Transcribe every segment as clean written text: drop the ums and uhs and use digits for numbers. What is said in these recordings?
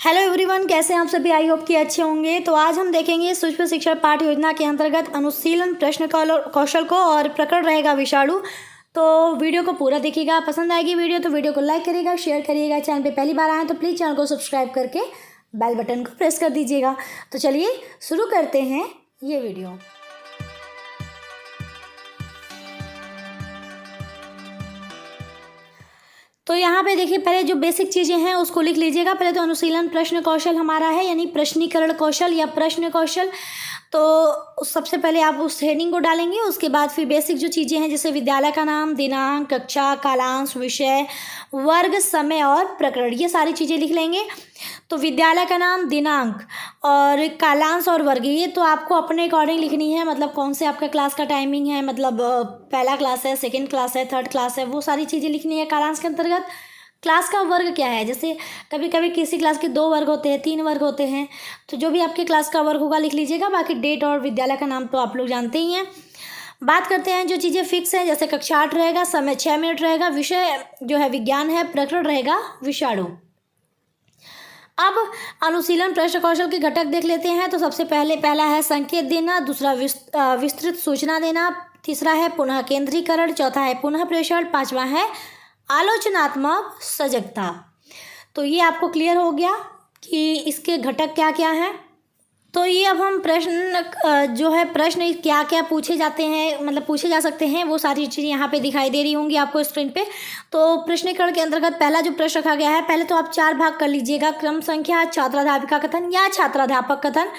Hello everyone, कैसे हैं आप सभी। आई होप कि अच्छे होंगे। तो आज हम देखेंगे सूक्ष्म शिक्षा पाठ्य योजना के अंतर्गत अनुशीलन प्रश्न कौशल को और प्रकरण रहेगा विषाणु। तो वीडियो को पूरा देखिएगा, पसंद आएगी वीडियो तो वीडियो को लाइक करिएगा, शेयर करिएगा। चैनल पे पहली बार आए तो प्लीज़ चैनल को सब्सक्राइब करके बेल बटन को प्रेस कर दीजिएगा। तो चलिए शुरू करते हैं ये वीडियो। तो यहाँ पे देखिए, पहले जो बेसिक चीज़ें हैं उसको लिख लीजिएगा। पहले तो अनुशीलन प्रश्न कौशल हमारा है, यानी प्रश्नीकरण कौशल या प्रश्न कौशल। तो सबसे पहले आप उस हेडिंग को डालेंगे, उसके बाद फिर बेसिक जो चीज़ें हैं जैसे विद्यालय का नाम, दिनांक, कक्षा, कालांश, विषय, वर्ग, समय और प्रकरण, ये सारी चीज़ें लिख लेंगे। तो विद्यालय का नाम, दिनांक और कालांश और वर्ग, ये तो आपको अपने अकॉर्डिंग लिखनी है। मतलब कौन से आपका क्लास का टाइमिंग है, मतलब पहला क्लास है, सेकंड क्लास है, थर्ड क्लास है, वो सारी चीज़ें लिखनी है। कालांश के अंतर्गत क्लास का वर्ग क्या है, जैसे कभी कभी किसी क्लास के 2 वर्ग होते हैं, 3 वर्ग होते हैं, तो जो भी आपके क्लास का वर्ग होगा लिख लीजिएगा। बाकी डेट और विद्यालय का नाम तो आप लोग जानते ही हैं। बात करते हैं जो चीज़ें फिक्स हैं, जैसे कक्षा 8 रहेगा, समय 6 मिनट रहेगा, विषय जो है विज्ञान है, प्रकरण रहेगा विषाणु। अब अनुशीलन प्रश्न कौशल के घटक देख लेते हैं। तो सबसे पहला है संकेत देना, दूसरा विस्तृत सूचना देना, तीसरा है पुनः केंद्रीकरण, चौथा है पुनः प्रेषण, पांचवा है आलोचनात्मक सजगता। तो ये आपको क्लियर हो गया कि इसके घटक क्या क्या हैं। तो ये अब हम प्रश्न जो है प्रश्न क्या क्या पूछे जाते हैं, मतलब पूछे जा सकते हैं, वो सारी चीज़ें यहाँ पे दिखाई दे रही होंगी आपको स्क्रीन पे। तो प्रश्नीकरण के अंतर्गत पहला जो प्रश्न रखा गया है, पहले तो आप 4 भाग कर लीजिएगा। क्रम संख्या, छात्राध्यापिका कथन या छात्राध्यापक कथन,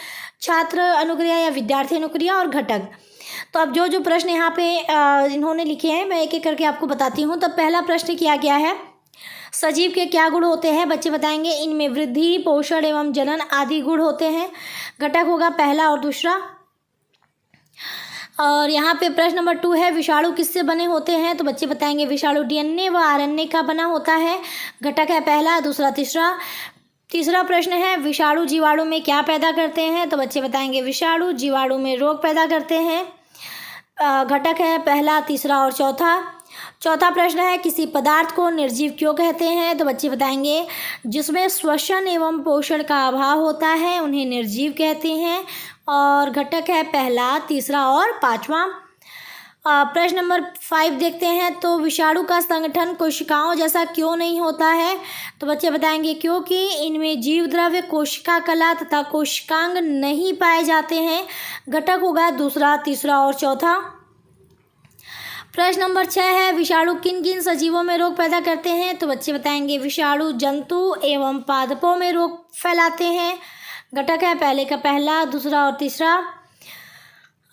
छात्र अनुक्रिया या विद्यार्थी अनुक्रिया और घटक। तो अब जो प्रश्न यहाँ पे इन्होंने लिखे हैं मैं एक एक करके आपको बताती हूँ। तो पहला प्रश्न किया गया है, सजीव के क्या गुण होते हैं, बच्चे बताएंगे। इनमें वृद्धि, पोषण एवं जनन आदि गुण होते हैं। घटक होगा पहला और दूसरा। और यहाँ पे प्रश्न नंबर 2 है, विषाणु किससे बने होते हैं, तो बच्चे बताएंगे विषाणु डीएनए व आरएनए का बना होता है। घटक है पहला, दूसरा, तीसरा। तीसरा प्रश्न है, विषाणु जीवाणु में क्या पैदा करते हैं, तो बच्चे बताएंगे विषाणु जीवाणु में रोग पैदा करते हैं। घटक है पहला, तीसरा और चौथा। चौथा प्रश्न है, किसी पदार्थ को निर्जीव क्यों कहते हैं, तो बच्चे बताएंगे जिसमें श्वसन एवं पोषण का अभाव होता है उन्हें निर्जीव कहते हैं। और घटक है पहला, तीसरा और पांचवा। प्रश्न नंबर 5 देखते हैं। तो विषाणु का संगठन कोशिकाओं जैसा क्यों नहीं होता है, तो बच्चे बताएंगे क्योंकि इनमें जीव द्रव्य, कोशिका कला तथा कोशिकांग नहीं पाए जाते हैं। घटक होगा दूसरा, तीसरा और चौथा। प्रश्न नंबर 6 है, विषाणु किन किन सजीवों में रोग पैदा करते हैं, तो बच्चे बताएंगे विषाणु जंतु एवं पादपों में रोग फैलाते हैं। घटक है पहले का पहला, दूसरा और तीसरा।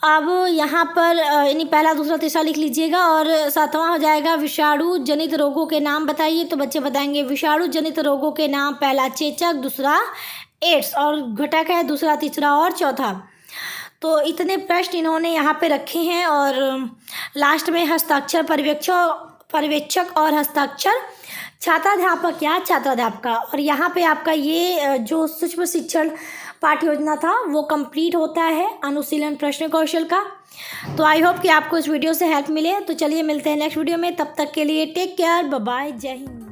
अब यहाँ पर यानी पहला, दूसरा, तीसरा लिख लीजिएगा। और 7वां हो जाएगा, विषाणु जनित रोगों के नाम बताइए, तो बच्चे बताएंगे विषाणु जनित रोगों के नाम, पहला चेचक, दूसरा एड्स और घटक है दूसरा, तीसरा और चौथा। तो इतने प्रश्न इन्होंने यहाँ पे रखे हैं। और लास्ट में हस्ताक्षर पर्यवेक्षक और हस्ताक्षर छात्राध्यापक या छात्राध्यापिका। और यहाँ पे आपका ये जो सूक्ष्म शिक्षण पाठ्य योजना था वो कंप्लीट होता है अनुशीलन प्रश्न कौशल का। तो आई होप कि आपको इस वीडियो से हेल्प मिले। तो चलिए मिलते हैं नेक्स्ट वीडियो में, तब तक के लिए टेक केयर, बाय बाय, जय हिंद।